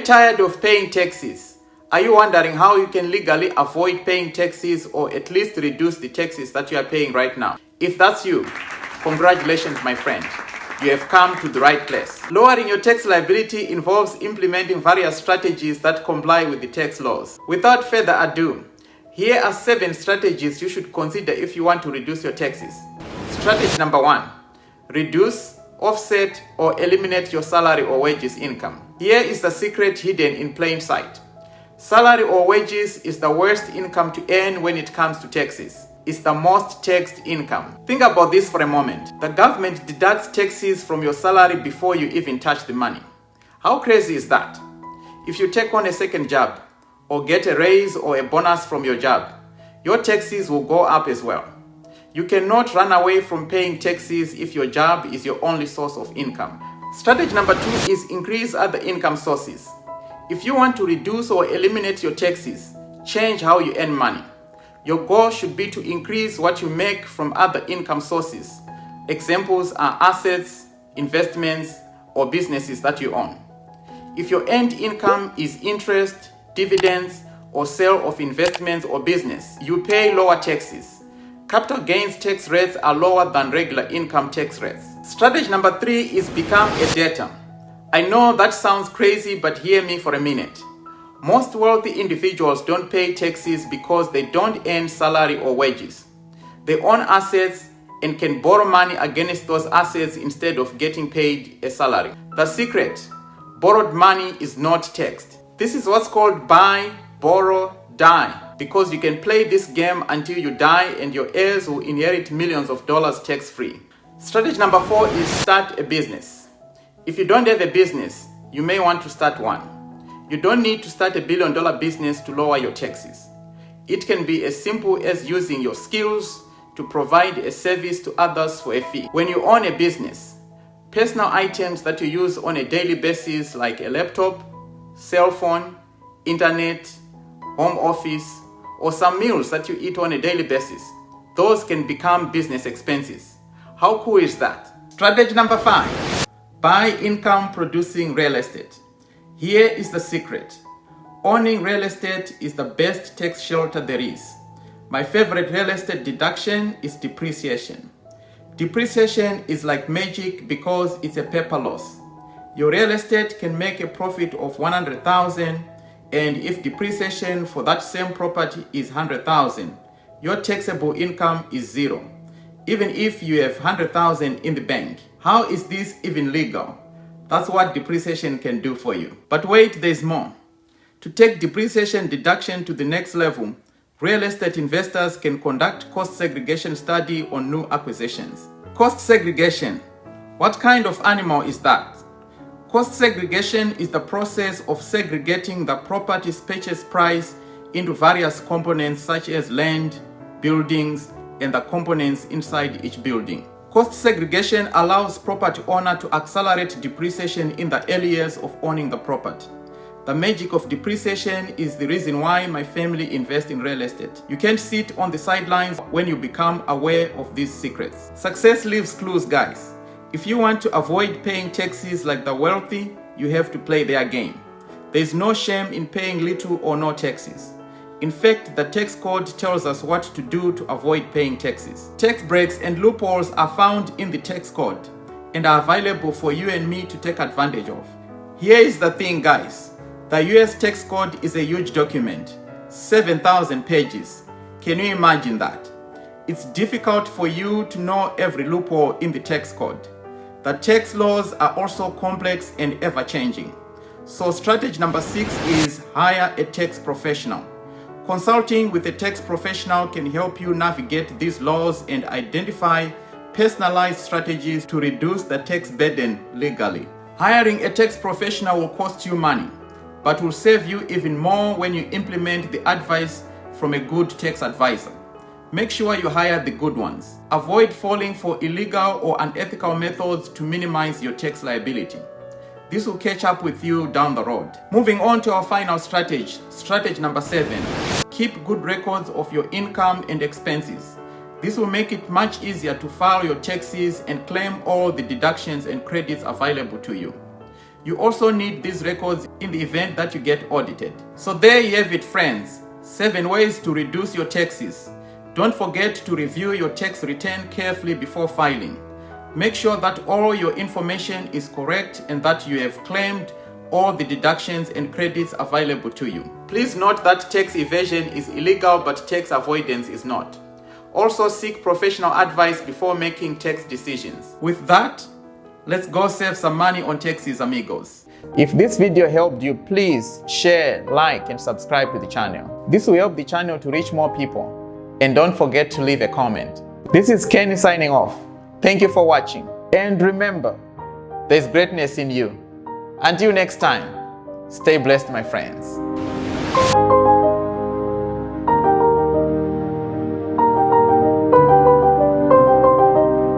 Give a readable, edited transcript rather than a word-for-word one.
you tired of paying taxes? Are you wondering how you can legally avoid paying taxes or at least reduce the taxes that you are paying right now? If that's you, congratulations, my friend. You have come to the right place. Lowering your tax liability involves implementing various strategies that comply with the tax laws. Without further ado, here are 7 strategies you should consider if you want to reduce your taxes. Strategy number 1. Reduce, offset, or eliminate your salary or wages income. Here is the secret hidden in plain sight. Salary or wages is the worst income to earn when it comes to taxes. It's the most taxed income. Think about this for a moment. The government deducts taxes from your salary before you even touch the money. How crazy is that? If you take on a second job, or get a raise or a bonus from your job, your taxes will go up as well. You cannot run away from paying taxes if your job is your only source of income. Strategy number 2 is increase other income sources. If you want to reduce or eliminate your taxes, change how you earn money. Your goal should be to increase what you make from other income sources. Examples are assets, investments, or businesses that you own. If your earned income is interest, dividends, or sale of investments or business, you pay lower taxes. Capital gains tax rates are lower than regular income tax rates. Strategy number 3 is become a debtor. I know that sounds crazy, but hear me for a minute. Most wealthy individuals don't pay taxes because they don't earn salary or wages. They own assets and can borrow money against those assets instead of getting paid a salary. The secret: borrowed money is not taxed. This is what's called buy, borrow, die, because you can play this game until you die and your heirs will inherit millions of dollars tax-free. Strategy number 4 is start a business. If you don't have a business, you may want to start one. You don't need to start $1 billion business to lower your taxes. It can be as simple as using your skills to provide a service to others for a fee. When you own a business, personal items that you use on a daily basis like a laptop, cell phone, internet, home office, or some meals that you eat on a daily basis, those can become business expenses. How cool is that? Strategy number 5. Buy income producing real estate. Here is the secret. Owning real estate is the best tax shelter there is. My favorite real estate deduction is depreciation. Depreciation is like magic because it's a paper loss. Your real estate can make a profit of $100,000, and if depreciation for that same property is $100,000, your taxable income is 0, even if you have $100,000 in the bank. How is this even legal? That's what depreciation can do for you. But wait, there's more. To take depreciation deduction to the next level, real estate investors can conduct cost segregation study on new acquisitions. Cost segregation. What kind of animal is that? Cost segregation is the process of segregating the property's purchase price into various components such as land, buildings, and the components inside each building. Cost segregation allows property owner to accelerate depreciation in the early years of owning the property. The magic of depreciation is the reason why my family invests in real estate. You can't sit on the sidelines when you become aware of these secrets. Success leaves clues, guys. If you want to avoid paying taxes like the wealthy, you have to play their game. There is no shame in paying little or no taxes. In fact, the tax code tells us what to do to avoid paying taxes. Tax breaks and loopholes are found in the tax code and are available for you and me to take advantage of. Here is the thing, guys. The US tax code is a huge document, 7,000 pages. Can you imagine that? It's difficult for you to know every loophole in the tax code. The tax laws are also complex and ever-changing. So strategy number 6 is hire a tax professional. Consulting with a tax professional can help you navigate these laws and identify personalized strategies to reduce the tax burden legally. Hiring a tax professional will cost you money, but will save you even more when you implement the advice from a good tax advisor. Make sure you hire the good ones. Avoid falling for illegal or unethical methods to minimize your tax liability. This will catch up with you down the road. Moving on to our final strategy, strategy number 7. Keep good records of your income and expenses. This will make it much easier to file your taxes and claim all the deductions and credits available to you. You also need these records in the event that you get audited. So there you have it, friends. 7 ways to reduce your taxes. Don't forget to review your tax return carefully before filing. Make sure that all your information is correct and that you have claimed all the deductions and credits available to you. Please note that tax evasion is illegal, but tax avoidance is not. Also, seek professional advice before making tax decisions. With that, let's go save some money on taxes, amigos. If this video helped you, please share, like, and subscribe to the channel. This will help the channel to reach more people. And don't forget to leave a comment. This is Kenny signing off. Thank you for watching. And remember, there's greatness in you. Until next time, stay blessed, my friends.